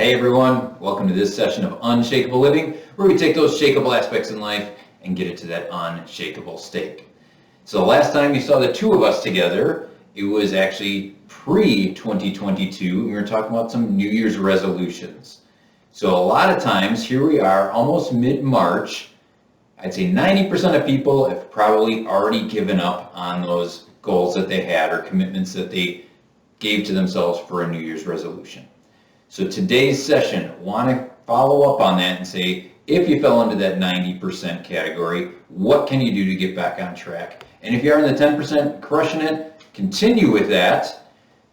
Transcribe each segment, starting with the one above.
Hey everyone, welcome to this session of Unshakable Living, where we take those shakeable aspects in life and get it to that unshakable state. So the last time you saw the two of us together, it was actually pre-2022. We were talking about some New Year's resolutions. So a lot of times, here we are, almost mid-March, I'd say 90% of people have probably already given up on those goals that they had or commitments that they gave to themselves for a New Year's resolution. So today's session, want to follow up on that and say, if you fell into that 90% category, what can you do to get back on track? And if you are in the 10% crushing it, continue with that.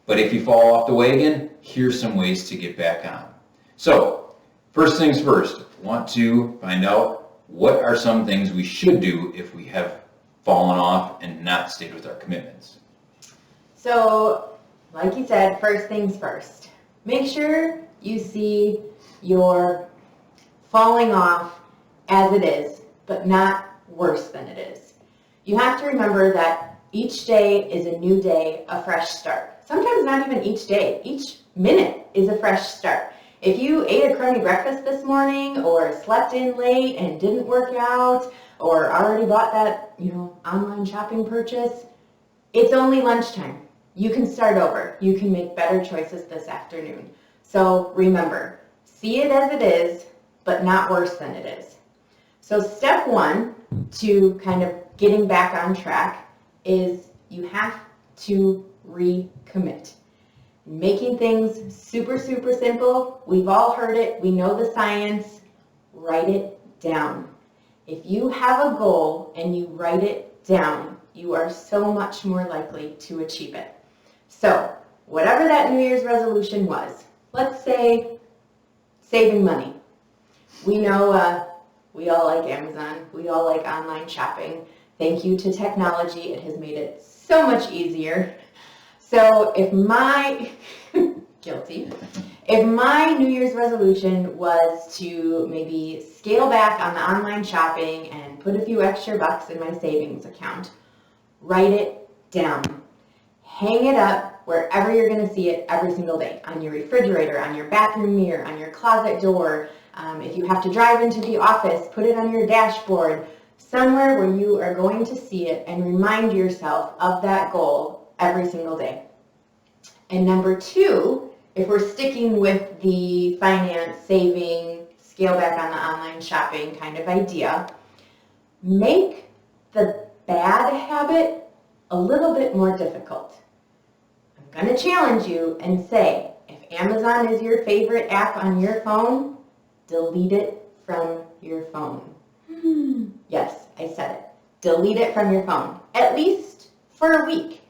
But if you fall off the wagon, here's some ways to get back on. So first things first, want to find out what are some things we should do if we have fallen off and not stayed with our commitments. So, like you said, first things first. Make sure you see your falling off as it is, but not worse than it is. You have to remember that each day is a new day, a fresh start. Sometimes not even each day. Each minute is a fresh start. If you ate a crummy breakfast this morning or slept in late and didn't work out or already bought that, online shopping purchase, it's only lunchtime. You can start over. You can make better choices this afternoon. So remember, see it as it is, but not worse than it is. So step one to kind of getting back on track is you have to recommit. Making things super, super simple. We've all heard it. We know the science. Write it down. If you have a goal and you write it down, you are so much more likely to achieve it. So, whatever that New Year's resolution was, let's say saving money. We know we all like Amazon. We all like online shopping. Thank you to technology. It has made it so much easier. So if my, if my New Year's resolution was to maybe scale back on the online shopping and put a few extra bucks in my savings account, write it down. Hang it up wherever you're going to see it every single day, on your refrigerator, on your bathroom mirror, on your closet door. If you have to drive into the office, put it on your dashboard, somewhere where you are going to see it and remind yourself of that goal every single day. And number two, if we're sticking with the finance, saving, scale back on the online shopping kind of idea, make the bad habit a little bit more difficult. I'm going to challenge you and say, if Amazon is your favorite app on your phone, delete it from your phone. Yes, I said it. Delete it from your phone, at least for a week,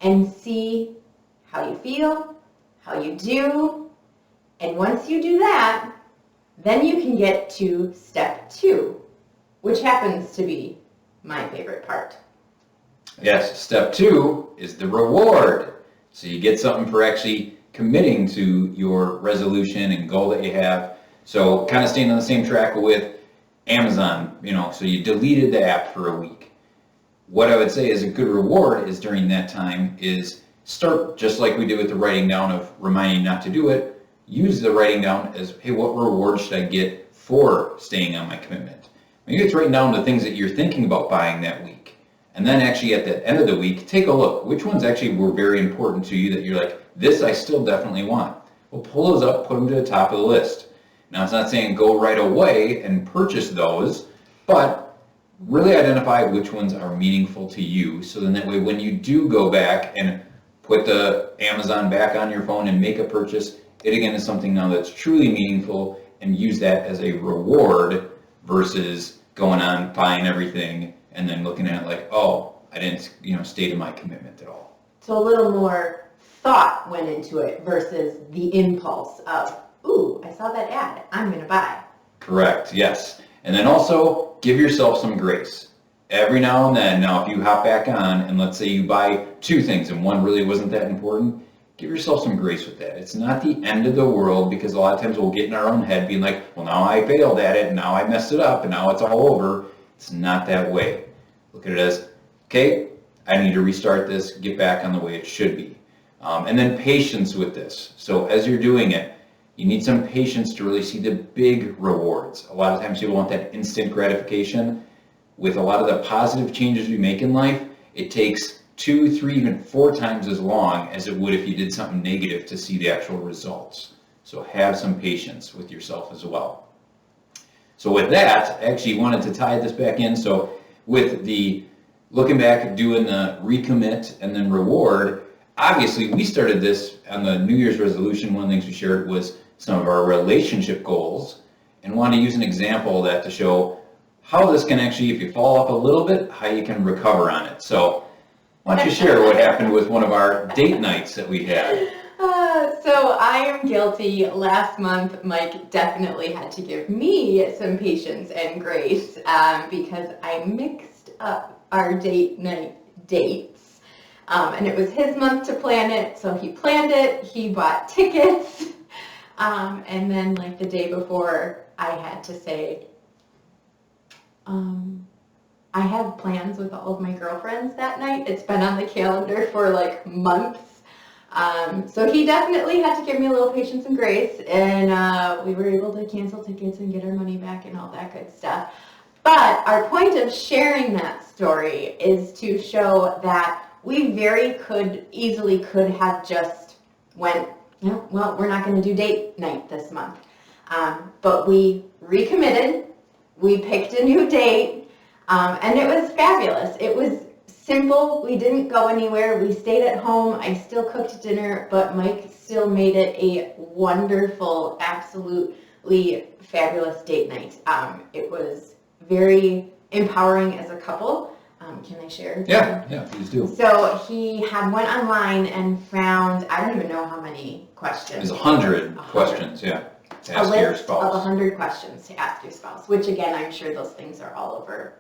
and see how you feel, how you do. And once you do that, then you can get to step two, which happens to be my favorite part. Yes, step two is the reward. So you get something for actually committing to your resolution and goal that you have. So kind of staying on the same track with Amazon, so you deleted the app for a week. What I would say is a good reward is during that time is start just like we did with the writing down of reminding not to do it. Use the writing down as, hey, what reward should I get for staying on my commitment? Maybe it's writing down the things that you're thinking about buying that week. And then actually at the end of the week, take a look. Which ones actually were very important to you that you're like, this I still definitely want. Well, pull those up, put them to the top of the list. Now, it's not saying go right away and purchase those, but really identify which ones are meaningful to you. So then that way, when you do go back and put the Amazon back on your phone and make a purchase, it again is something now that's truly meaningful, and use that as a reward versus going on buying everything and then looking at it like, oh, I didn't, stay to my commitment at all. So a little more thought went into it versus the impulse of, ooh, I saw that ad, I'm going to buy. Correct, yes. And then also give yourself some grace. Every now and then, now if you hop back on and let's say you buy two things and one really wasn't that important, give yourself some grace with that. It's not the end of the world, because a lot of times we'll get in our own head being like, well, now I failed at it and now I messed it up and now it's all over. It's not that way. Look at it as, okay, I need to restart this, get back on the way it should be. And then patience with this. So as you're doing it, You need some patience to really see the big rewards. A lot of times people want that instant gratification. With a lot of the positive changes we make in life, it takes 2, 3, even 4 times as long as it would if you did something negative to see the actual results. So have some patience with yourself as well. So with that, I actually wanted to tie this back in. So with the looking back, doing the recommit and then reward, obviously we started this on the New Year's resolution. One of the things we shared was some of our relationship goals, and wanted to use an example of that to show how this can actually, if you fall off a little bit, how you can recover on it. So why don't you share what happened with one of our date nights that we had? So I am guilty. Last month, Mike definitely had to give me some patience and grace because I mixed up our date night dates. And it was his month to plan it, so he planned it, he bought tickets, and then like the day before, I had to say, I have plans with all of my girlfriends that night. It's been on the calendar for like months. So he definitely had to give me a little patience and grace, and we were able to cancel tickets and get our money back and all that good stuff. But our point of sharing that story is to show that we very easily could have just went, well, we're not going to do date night this month. But we recommitted, we picked a new date, and it was fabulous. It was simple. We didn't go anywhere. We stayed at home. I still cooked dinner, but Mike still made it a wonderful, absolutely fabulous date night. It was very empowering as a couple. Can I share? Yeah, please do. So he went online and found, I don't even know how many questions. There's 100 questions, yeah, to ask your Of spouse. 100 questions to ask your spouse, which again, I'm sure those things are all over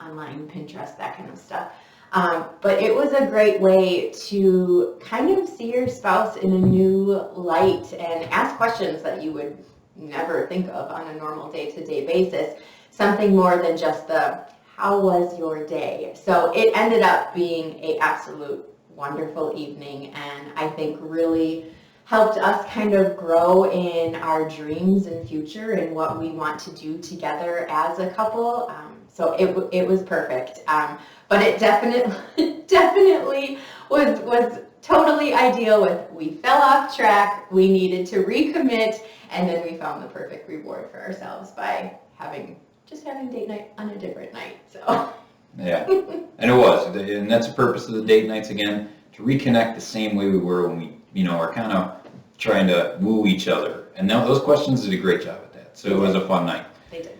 online, Pinterest, that kind of stuff. But it was a great way to kind of see your spouse in a new light and ask questions that you would never think of on a normal day-to-day basis. Something more than just the, how was your day? So it ended up being an absolute wonderful evening, and I think really helped us kind of grow in our dreams and future and what we want to do together as a couple. So it was perfect. But it definitely was totally ideal with, we fell off track, we needed to recommit, and then we found the perfect reward for ourselves by just having date night on a different night. So Yeah, and it was, and that's the purpose of the date nights again, to reconnect the same way we were when we, are kind of trying to woo each other. And now those questions did a great job at that. So it was a fun night. They did.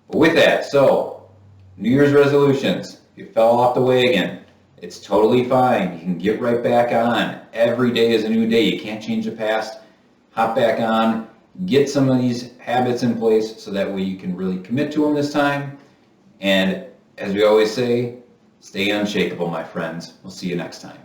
But with that, so New Year's resolutions. If you fell off the way again, it's totally fine. You can get right back on. Every day is a new day. You can't change the past. Hop back on. Get some of these habits in place so that way you can really commit to them this time. And as we always say, stay unshakable, my friends. We'll see you next time.